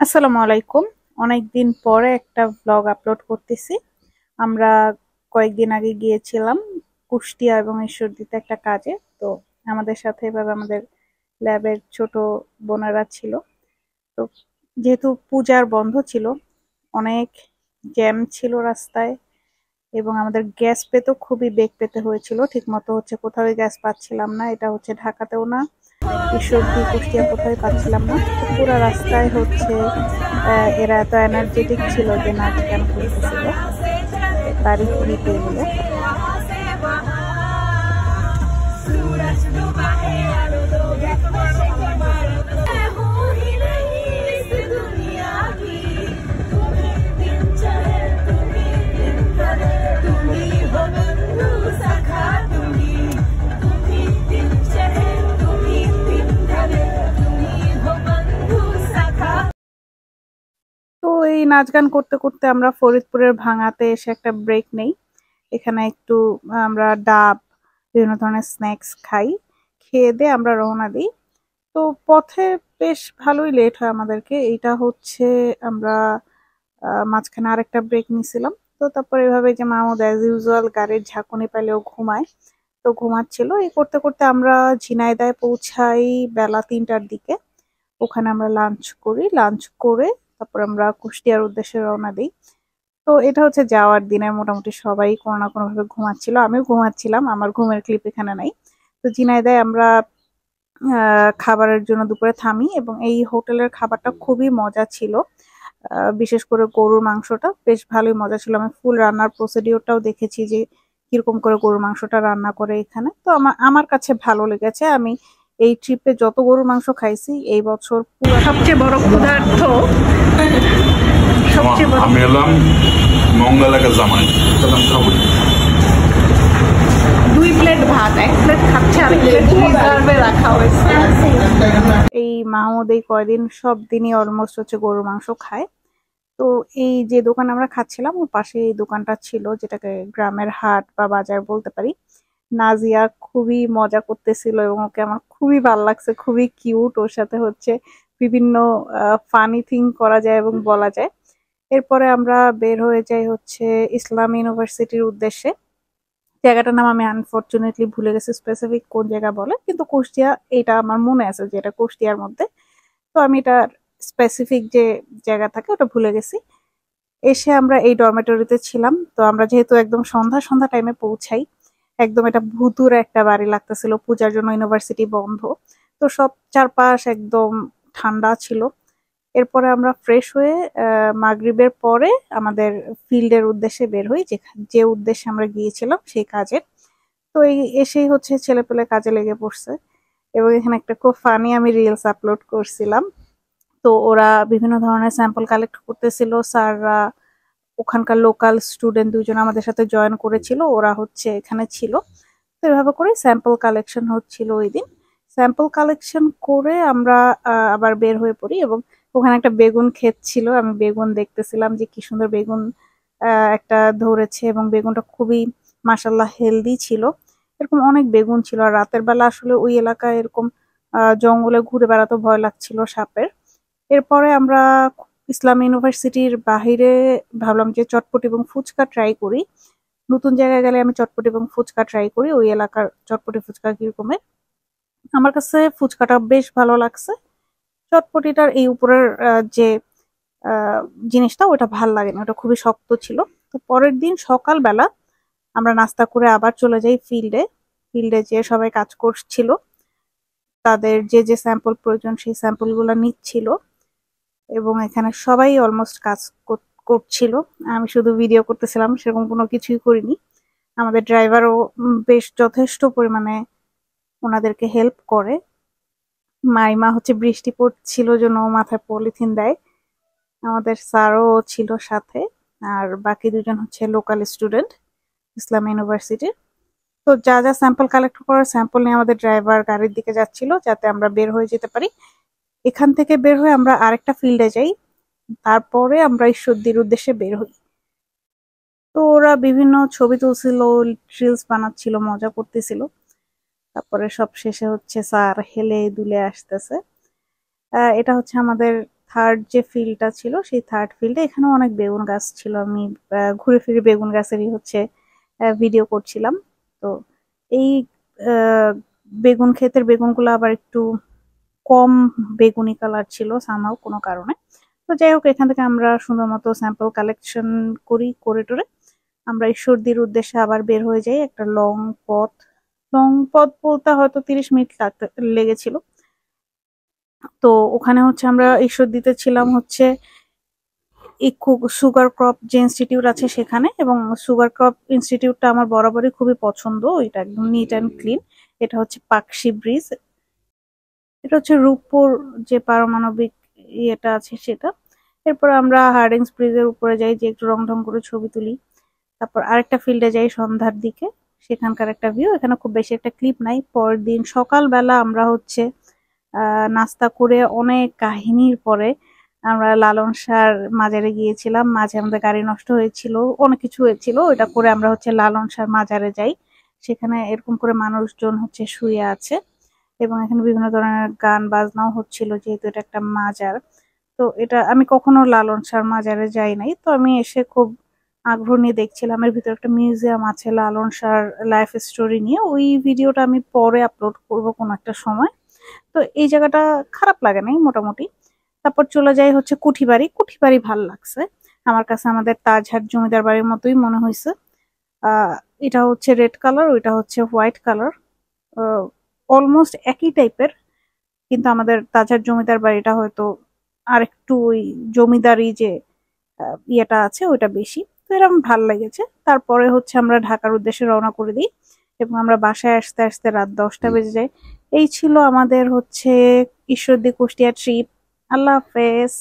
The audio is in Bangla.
আসসালামু আলাইকুম। অনেকদিন পরে একটা ব্লগ আপলোড করতেছি। আমরা কয়েকদিন আগে গিয়েছিলাম কুষ্টিয়া এবং ঈশ্বরদীতে একটা কাজে। তো আমাদের সাথে এভাবে আমাদের ল্যাবের ছোট বোনেরা ছিল। তো যেহেতু পূজার বন্ধ ছিল, অনেক জ্যাম ছিল রাস্তায় এবং আমাদের গ্যাস পেতেও খুবই বেগ পেতে হয়েছিল। ঠিক মতো কোথাও গ্যাস পাচ্ছিলাম না। এটা ঢাকাতেও না, ঈশ্বরদী কুষ্টিয়া কোথায় পাচ্ছিলাম না। তো পুরো রাস্তায় এরা এত এনার্জেটিক ছিল যে নাচ গান করতেছিল তারিখ দিতে এগুলো। তো এই নাচ গান করতে করতে আমরা ফরিদপুরের ভাঙাতে এসে একটা ব্রেক নেই। এখানে একটু আমরা ডাব, বিভিন্ন ধরনের স্ন্যাক্স খাই। খেয়ে দিয়ে আমরা রওনা দিই। তো পথে বেশ ভালোই লেট হয় আমাদেরকে। এইটা আমরা মাঝখানে আরেকটা ব্রেক নিছিলাম। তো তারপর এভাবে যে মাহমুদ অ্যাজ ইউজুয়াল গাড়ির ঝাঁকুনি পেলেও ঘুমায়। তো ঘুমাচ্ছিল। এই করতে করতে আমরা ঝিনাইদহে পৌঁছাই বেলা ৩টার দিকে। ওখানে আমরা লাঞ্চ করি। লাঞ্চ করে তারপর আমরা কুষ্টিয়ার উদ্দেশ্যে রওনা দিই। তো এটা যাওয়ার দিনে মোটামুটি সবাই কোনো না কোনো ভাবে ঘুমাচ্ছিল, আমিও ঘুমাচ্ছিলাম। আমার ঘুমের ক্লিপ এখানে নাই। তো ঝিনাইদহে আমরা খাবারের জন্য দুপুরে থামি এবং এই হোটেলের খাবারটা খুবই মজা ছিল। বিশেষ করে গরুর মাংসটা বেশ ভালোই মজা ছিল। আমি ফুল রান্নার প্রসিডিওরটাও দেখেছি যে কিরকম করে গরুর মাংসটা রান্না করে এখানে। তো আমার আমার কাছে ভালো লেগেছে। আমি এই ট্রিপে যত গরুর মাংস খাইছি এই বছর পুরো সবচেয়ে বড় ক্ষুধার্ত, সবচেয়ে বড়। আমি এলাম মঙ্গল এলাকার জামাই, 2 প্লেট ভাত, 1 প্লেট খাচ্ছে, আর প্লেট রিজার্ভে রাখা হয়েছে। এই মাহমুদ এই কয়দিন সব দিনই অলমোস্ট গরুর মাংস খায়। তো এই যে দোকান আমরা খাচ্ছিলাম ওর পাশে এই দোকানটা ছিল, যেটাকে গ্রামের হাট বা বাজার বলতে পারি। নাজিয়া খুবই মজা করতেছিল এবং ওকে আমার খুবই ভালো লাগছে, খুবই কিউট। ওর সাথে বিভিন্ন ফানি থিং করা যায় এবং বলা যায়। এরপরে আমরা বের হয়ে যাই ইসলাম ইউনিভার্সিটির উদ্দেশ্যে। জায়গাটার নাম আমি আনফরচুনেটলি ভুলে গেছি, স্পেসিফিক কোন জায়গা বলে, কিন্তু কুষ্টিয়া এটা আমার মনে আছে যে এটা কুষ্টিয়ার মধ্যে। তো আমি এটার স্পেসিফিক যে জায়গা থাকে ওটা ভুলে গেছি। এসে আমরা এই ডরমেটরিতে ছিলাম। তো আমরা যেহেতু একদম সন্ধ্যা সন্ধ্যা টাইমে পৌঁছাই, একদম এটা ভুতুর একটা বাড়ি লাগতেছিল, পূজার জন্য ইউনিভার্সিটি বন্ধ। তো সব চারপাশ একদম ঠান্ডা ছিল। এরপরে আমরা ফ্রেশ হয়ে মাগরিবের পরে আমাদের ফিল্ডের উদ্দেশ্যে বের হই, যে যে উদ্দেশ্যে আমরা গিয়েছিলাম সেই কাজের। তো এই এসেই ছেলেপেলে কাজে লেগে পড়ছে এবং এখানে একটা খুব ফানি আমি রিলস আপলোড করছিলাম। তো ওরা বিভিন্ন ধরনের স্যাম্পল কালেক্ট করতেছিল। স্যাররা, ওখানকার লোকাল স্টুডেন্ট 2 জন আমাদের সাথে জয়েন করেছিল, ওরা এখানে ছিল। তো এভাবে করে স্যাম্পল কালেকশন হচ্ছিল ওই দিন। স্যাম্পল কালেকশন করে আমরা আবার বের হয়ে পড়ি এবং ওখানে একটা বেগুন ক্ষেত ছিল। আমি বেগুন দেখতেছিলাম যে কি সুন্দর বেগুন একটা ধরেছে এবং বেগুনটা খুবই মাশাল্লাহ হেলদি ছিল। এরকম অনেক বেগুন ছিল। আর রাতের বেলা আসলে ওই এলাকায় এরকম জঙ্গলে ঘুরে বেড়াতে ভয় লাগছিল সাপের। এরপরে আমরা ইসলাম ইউনিভার্সিটির বাহিরে ভাবলাম যে চটপটি এবং ফুচকা ট্রাই করি। নতুন জায়গায় গেলে আমি চটপটি এবং ফুচকা ট্রাই করি। ওই এলাকার চটপটি ফুচকা কিরকমের, আমার কাছে ফুচকাটা বেশ ভালো লাগছে। চটপটিটার এই উপরের যে জিনিসটা ওটা ভাল লাগেনি, ওটা খুবই শক্ত ছিল। তো পরের দিন সকালবেলা আমরা নাস্তা করে আবার চলে যাই ফিল্ডে। ফিল্ডে যে সবাই কাজ করছিল, তাদের যে যে স্যাম্পল প্রয়োজন সেই স্যাম্পল গুলা নিচ্ছিল এবং এখানে সবাই অলমোস্ট কাজ করছিল। আমি শুধু ভিডিও করতেছিলাম, সেরকম কোনো কিছুই করিনি। আমাদের ড্রাইভারও বেশ যথেষ্ট পরিমাণে ওনাদেরকে হেল্প করে। মাইমা বৃষ্টি পড়ছিল জন্য মাথায় পলিথিন দেয়। আমাদের স্যারও ছিল সাথে। আর বাকি 2 জন লোকাল স্টুডেন্ট ইসলাম ইউনিভার্সিটির। তো যা যা স্যাম্পল কালেক্ট করার স্যাম্পল নিয়ে আমাদের ড্রাইভার গাড়ির দিকে যাচ্ছিল যাতে আমরা বের হয়ে যেতে পারি। এখান থেকে বের হয়ে আমরা আরেকটা ফিল্ডে যাই, তারপরে আমরা ঈশ্বরদীর উদ্দেশ্যে বের হই। তো ওরা বিভিন্ন ছবি তুলছিল, রিলস বানাচ্ছিল, মজা করতেছিল। তারপরে সব শেষে স্যার হেলে দুলে আসতেছে। এটা আমাদের থার্ড যে ফিল্ডটা ছিল সেই থার্ড ফিল্ডে এখানে অনেক বেগুন গাছ ছিল। আমি ঘুরে ফিরে বেগুন গাছেরই হচ্ছে ভিডিও করছিলাম। তো এই বেগুন ক্ষেতের বেগুনগুলো আবার একটু কম বেগুনি কালার ছিল সামহাও কোনো কারণে। তো যাই হোক, এখান থেকে আমরা সুন্দর মতো স্যাম্পল কালেকশন করি, করে টোরে আমরা ঈশ্বরদীর উদ্দেশ্যে আবার বের হয়ে যাই। একটা লং পথ বলতে হয়তো 30 মিনিট লেগেছিল। তো ওখানে হচ্ছে আমরা ঈশ্বরদীতে ছিলাম হচ্ছে সুগার ক্রপ যে ইনস্টিটিউট আছে সেখানে, এবং সুগার ক্রপ ইনস্টিটিউটটা আমার বরাবরই খুবই পছন্দ। এটা একদম নিট অ্যান্ড ক্লিন। এটা হচ্ছে পাকশি ব্রিজ, এটা হচ্ছে রূপপুর যে পারমাণবিক ইয়েটা আছে সেটা। এরপর আমরা হার্ডিংস ব্রিজের উপরে যাই, যে একটু রং ঢং করে ছবি তুলি। তারপর আরেকটা ফিল্ডে যাই সন্ধ্যার দিকে, সেখানকার একটা ভিউ। এখানে খুব বেশি একটা ক্লিপ নাই। পরের দিন সকালবেলা আমরা হচ্ছে নাস্তা করে অনেক কাহিনীর পরে আমরা লালন শাহর মাজারে গিয়েছিলাম। মাঝে আমাদের গাড়ি নষ্ট হয়েছিল, অনেক কিছু হয়েছিল, ওইটা করে আমরা হচ্ছে লালন শাহর মাজারে যাই। সেখানে এরকম করে মানুষজন হচ্ছে শুয়ে আছে, এবং এখানে বিভিন্ন ধরনের গান বাজনাও হচ্ছিল, যেহেতু এটা একটা মাজার। তো এটা আমি কখনো লালন শাহর মাজারে যাই নাই, তো আমি এসে খুব আগ্রহ নিয়ে দেখছিলাম। এর ভিতরে একটা মিউজিয়াম আছে লালন শাহর লাইফ স্টোরি নিয়ে, ওই ভিডিওটা আমি পরে আপলোড করব কোনো একটা সময়। তো এই জায়গাটা খারাপ লাগে নাই মোটামুটি। তারপর চলে যাই হচ্ছে কুঠিবাড়ি ভাল লাগছে আমার কাছে, আমাদের তাজহাট জমিদার বাড়ির মতোই মনে হয়েছে। এটা হচ্ছে রেড কালার, ওইটা হচ্ছে হোয়াইট কালার, অলমোস্ট একই টাইপের, কিন্তু আমাদের তাজহাট জমিদার বাড়িটা হয়তো আরেকটু ওই জমিদারি যে ইয়েটা আছে ওইটা বেশি। তো এরকম ভাল লেগেছে। তারপরে হচ্ছে আমরা ঢাকার উদ্দেশ্যে রওনা করে দিই, এবং আমরা বাসায় আসতে আসতে রাত 10টা বেজে যায়। এই ছিল আমাদের হচ্ছে ঈশ্বরদী কুষ্টিয়া ট্রিপ। আল্লাহ হাফেজ।